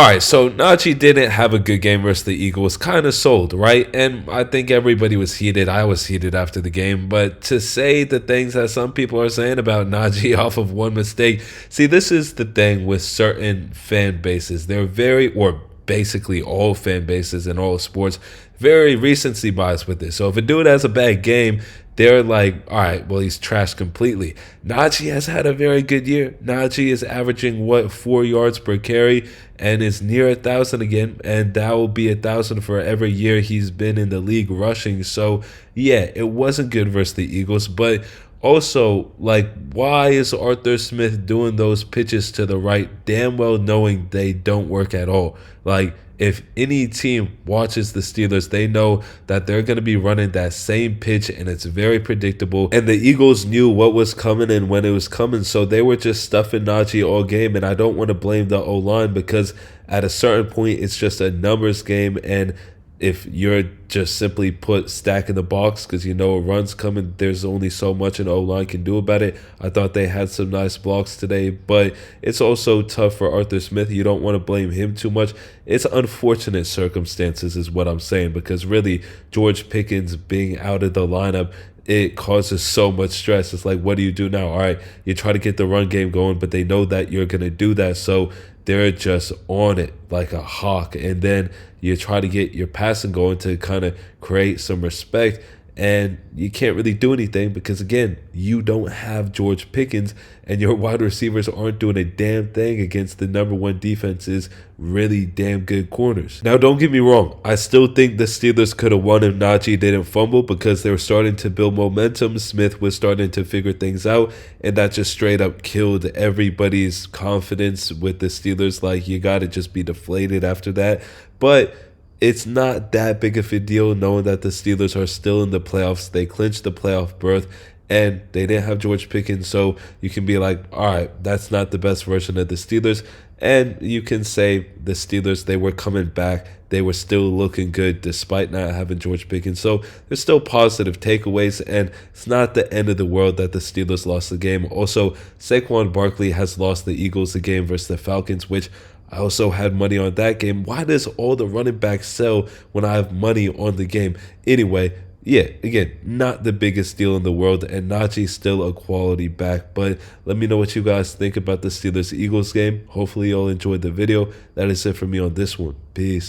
All right, so Najee didn't have a good game versus the Eagles. Kind of sold, right? And I think everybody was heated. I was heated after the game. But to say the things that some people are saying about Najee off of one mistake, see, this is the thing with certain fan bases. They're very, or basically all fan bases in all sports, very recency bias with this. So if a dude has a bad game, they're like, all right, well, he's trashed completely. Najee has had a very good year. Najee is averaging, 4 yards per carry and is near 1,000 again. And that will be 1,000 for every year he's been in the league rushing. So, yeah, it wasn't good versus the Eagles. But also, like, why is Arthur Smith doing those pitches to the right, damn well knowing they don't work at all? Like, if any team watches the Steelers, they know that they're going to be running that same pitch, and it's very predictable. And the Eagles knew what was coming and when it was coming, so they were just stuffing Najee all game. And I don't want to blame the O-line, because at a certain point, it's just a numbers game. And if you're just simply put stack in the box because you know a run's coming, there's only so much an O-line can do about it. I thought they had some nice blocks today, but it's also tough for Arthur Smith. You don't want to blame him too much. It's unfortunate circumstances is what I'm saying, because really George Pickens being out of the lineup, it causes so much stress. It's like, what do you do now? All right, you try to get the run game going, but they know that you're going to do that, so they're just on it like a hawk. And then you try to get your passing going to kind of create some respect, and you can't really do anything because, again, you don't have George Pickens, and your wide receivers aren't doing a damn thing against the #1 defense's really damn good corners. Now, don't get me wrong. I still think the Steelers could have won if Najee didn't fumble, because they were starting to build momentum. Smith was starting to figure things out, and that just straight up killed everybody's confidence with the Steelers. Like, you got to just be deflated after that. But it's not that big of a deal knowing that the Steelers are still in the playoffs. They clinched the playoff berth, and they didn't have George Pickens, so you can be like, all right, that's not the best version of the Steelers. And you can say the Steelers, they were coming back. They were still looking good despite not having George Pickens. So there's still positive takeaways, and it's not the end of the world that the Steelers lost the game. Also, Saquon Barkley has lost the Eagles the game versus the Falcons, which I also had money on that game. Why does all the running backs sell when I have money on the game? Anyway, yeah, again, not the biggest deal in the world, and Najee's still a quality back. But let me know what you guys think about the Steelers-Eagles game. Hopefully, you all enjoyed the video. That is it for me on this one. Peace.